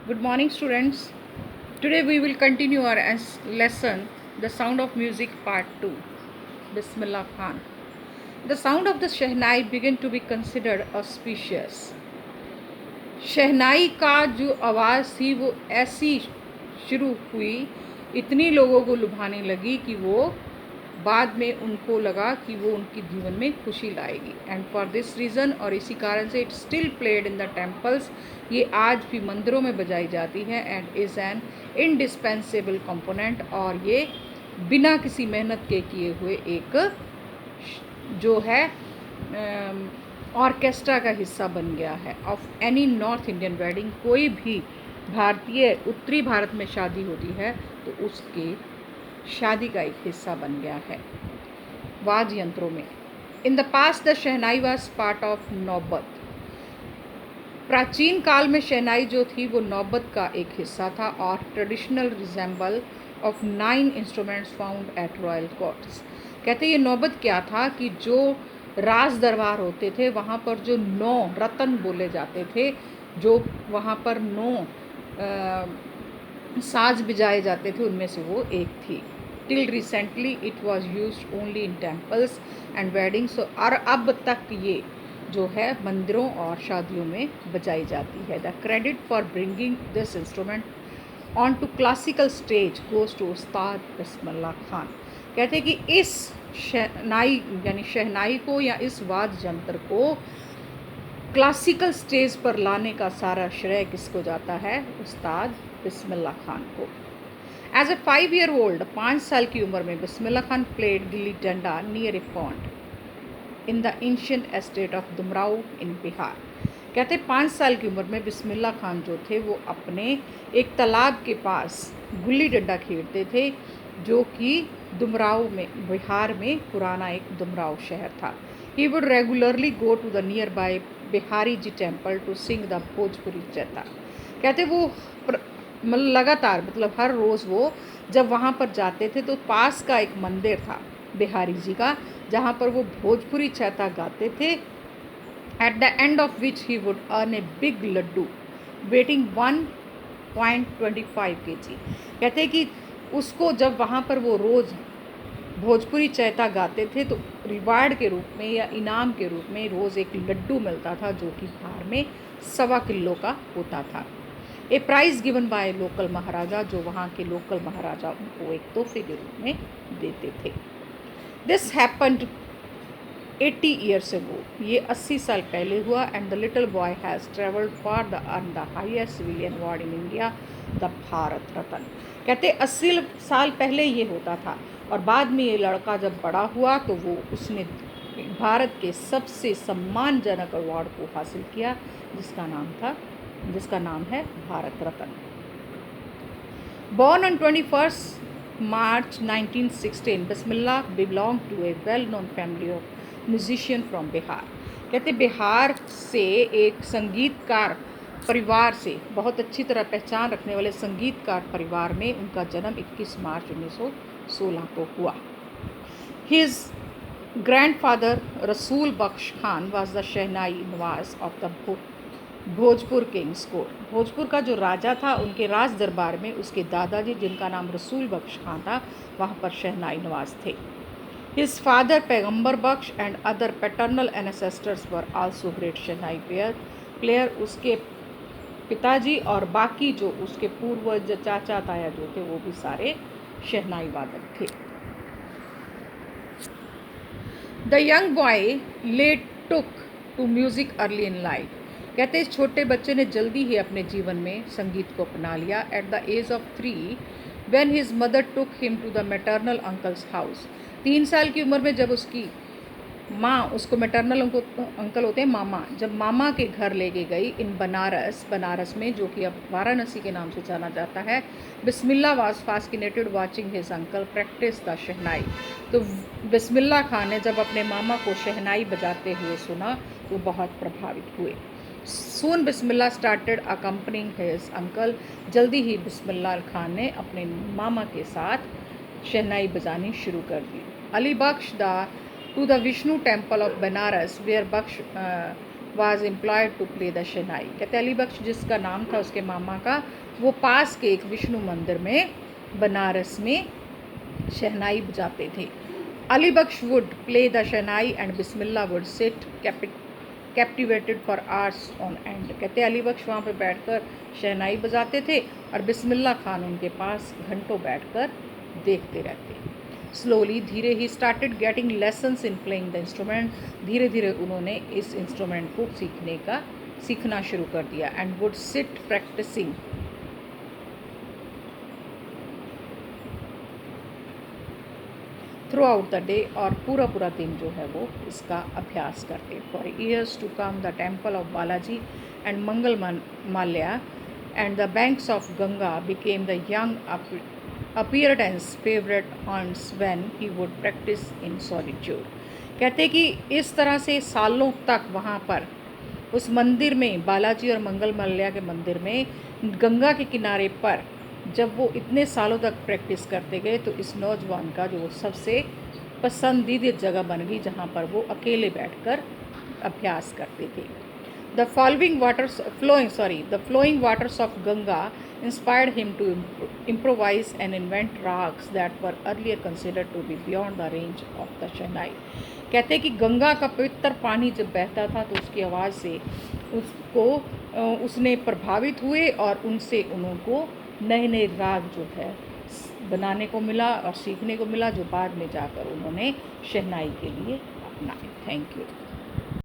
Good morning, students. Today we will continue our lesson, The Sound of Music, Part 2. Bismillah Khan. The sound of the Shehnai began to be considered auspicious. शहनाई का जो आवाज़ थी वो ऐसी शुरू हुई, इतनी लोगों को लुभाने लगी कि वो बाद में उनको लगा कि वो उनके जीवन में खुशी लाएगी। एंड फॉर दिस रीज़न, और इसी कारण से it still played in the temples, ये आज भी मंदिरों में बजाई जाती है and is an indispensable component, और ये बिना किसी मेहनत के किए हुए एक जो है ऑर्केस्ट्रा का हिस्सा बन गया है of any north Indian wedding. कोई भी भारतीय उत्तरी भारत में शादी होती है तो उसके शादी का एक हिस्सा बन गया है वाद्य यंत्रों में। In the past the shehnai was part of नौबत। प्राचीन काल में शहनाई जो थी वो नौबत का एक हिस्सा था और traditional resemble of 9 instruments found at royal courts. कहते ये नौबत क्या था कि जो राज दरबार होते थे वहाँ पर जो 9 रतन बोले जाते थे, जो वहाँ पर 9 साज बजाए जाते थे, उनमें से वो एक थी। Till recently it was use only in temples and weddings, और अब तक ये जो है मंदिरों और शादियों में बजाई जाती है। The credit for bringing this instrument on to classical stage goes to Ustad Bismillah Khan. कहते हैं कि इस शहनाई यानी शहनाई को या इस वाद्य यंत्र को क्लासिकल स्टेज पर लाने का सारा श्रेय किसको जाता है? उस्ताद बिस्मिल्लाह खान को। एज ए 5-year-old, 5 साल की उम्र में Bismillah Khan played gilli danda near a pond in the ancient estate of Dumraon in Bihar. कहते 5 साल की उम्र में बिस्मिल्लाह खान जो थे वो अपने एक तालाब के पास गुल्ली डंडा खेलते थे, जो कि दुमराव में, बिहार में पुराना एक दुमराव शहर था। He would regularly go to the nearby Bihari ji temple to sing the Bhojpuri Chaita. कहते वो लगातार, मतलब हर रोज़ वो जब वहाँ पर जाते थे तो पास का एक मंदिर था बिहारी जी का, जहाँ पर वो भोजपुरी चैता गाते थे। At the end of which he would earn a big laddu weighing 1.25 kg। कहते कि उसको जब वहाँ पर वो रोज़ भोजपुरी चैता गाते थे तो रिवार्ड के रूप में या इनाम के रूप में रोज़ एक लड्डू मिलता था, जो कि भार में 1.25 किलो का होता था। ए प्राइज़ गिवन बाय लोकल महाराजा, जो वहाँ के लोकल महाराजा उनको एक तोहफे के रूप में देते थे। दिस हैपन्ड 80 years ago, ये 80 साल पहले हुआ। And the little boy has travelled for the earn the highest civilian award in India, the Bharat Ratna. कहते 80 साल पहले ये होता था, और बाद में ये लड़का जब बड़ा हुआ तो वो उसने भारत के सबसे सम्मानजनक अवार्ड को हासिल किया, जिसका नाम है Bharat Ratna. Born on 21st March 1916, Bismillah belong to a well known family of musician from Bihar. कहते बिहार से एक संगीतकार परिवार से, बहुत अच्छी तरह पहचान रखने वाले संगीतकार परिवार में उनका जन्म 21 मार्च 1916 को हुआ। His grandfather Rasool Bakhsh Khan was the shehnai nawaz of the Bhojpur king's court. Bhojpur का जो राजा था, उनके राज दरबार में उसके दादाजी, जिनका नाम रसूल बख्श खान था, वहाँ पर शहनाई नवाज थे। His father Paigambar Bakhsh and other paternal ancestors were also great shehnai player. उसके पिताजी और बाकी जो उसके पूर्वज चाचा ताया जो थे वो भी सारे शहनाई वादक थे। The young boy late took to music early in life. कहते इस छोटे बच्चे ने जल्दी ही अपने जीवन में संगीत को अपना लिया। At the age of 3 when his mother took him to the maternal uncle's house. 3 साल की उम्र में जब उसकी माँ, उसको मैटरनल अंकल होते हैं मामा, जब मामा के घर लेके गई इन बनारस में, जो कि अब वाराणसी के नाम से जाना जाता है, Bismillah was fascinated watching his uncle practice the shehnai. तो बिस्मिल्लाह खान ने जब अपने मामा को शहनाई बजाते हुए सुना तो बहुत प्रभावित हुए। सून बिस्मिल्लाह स्टार्टेड अकम्पनिंग हिज अंकल। जल्दी ही बिस्मिल्लाह खान ने अपने मामा के साथ शहनाई बजानी शुरू कर दी। Ali Bakhsh to the Vishnu temple of Banaras where Bakhsh was employed to play the shehnai. कहते अली बख्श जिसका नाम था उसके मामा का, वो पास के एक विष्णु मंदिर में बनारस में शहनाई बजाते थे। Ali Bakhsh would play the shehnai and Bismillah would sit captivated for hours on end. कहते अली बख्श वहाँ पे बैठकर शहनाई बजाते थे और बिस्मिल्लाह खान उनके पास घंटों बैठकर देखते रहते। स्लोली धीरे he started getting lessons in playing the instrument. धीरे धीरे उन्होंने इस इंस्ट्रूमेंट को सीखना शुरू कर दिया। And would sit practising throughout the day, और पूरा दिन जो है वो इसका अभ्यास करते। For years to come the temple of Balaji and Mangal Malya and the banks of Ganga became the young appearance favourite haunts when he would practise in solitude. कहते कि इस तरह से सालों तक वहाँ पर उस मंदिर में, बालाजी और मंगल माल्या के मंदिर में, गंगा के किनारे पर जब वो इतने सालों तक प्रैक्टिस करते गए तो इस नौजवान का जो सबसे पसंदीदा जगह बन गई जहाँ पर वो अकेले बैठकर अभ्यास करते थे। The flowing waters of Ganga inspired him to improvise and invent rags that were earlier considered to be beyond the range of the shehnai. कहते कि गंगा का पवित्र पानी जब बहता था तो उसकी आवाज़ से उसने प्रभावित हुए और उनसे उनको नए राग जो है बनाने को मिला और सीखने को मिला, जो बाद में जाकर उन्होंने शहनाई के लिए अपनाए। Thank you.